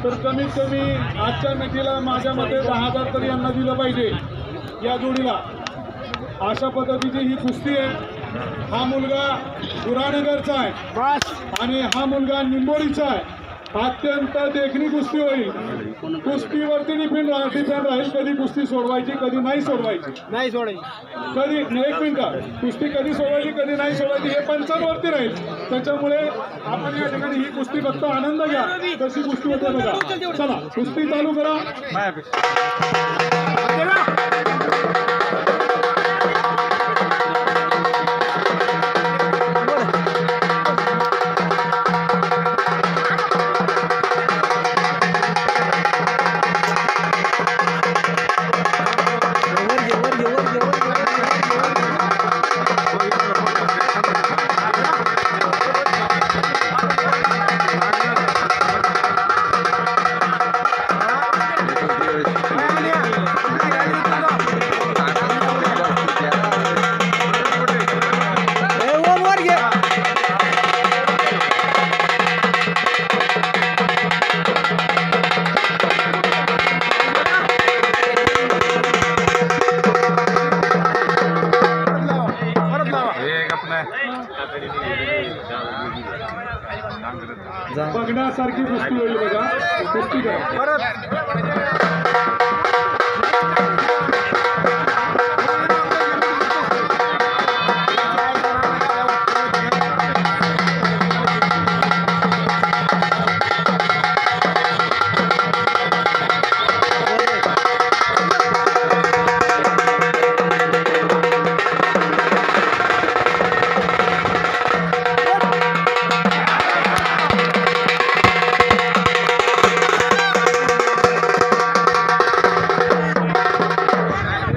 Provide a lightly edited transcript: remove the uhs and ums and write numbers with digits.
तर कमीत कमी आजच्या मितीला माझ्या मते 10,000 तरी यांना दिलं पाहिजे या जोडीला। अशा पद्धतीची ही कुस्ती आहे। हा मुलगा गुरानगरचा आहे आणि हा मुलगा निंबोडीचा आहे। अत्यंत देखणी कुस्ती होईल। कुस्तीवरती डिपेंड राहील, कधी कुस्ती सोडवायची कधी नाही सोडवायची, कधी एक मिनिट कुस्ती कधी सोडवायची कधी नाही सोडवायची हे पंचांवरती राहील। त्याच्यामुळे आपण या ठिकाणी ही कुस्ती फक्त आनंद घ्या, कशी कुस्ती होते बघा। चला कुस्ती चालू करा। बघण्यासारखी कुस्ती होईल बघा। कुस्ती करा।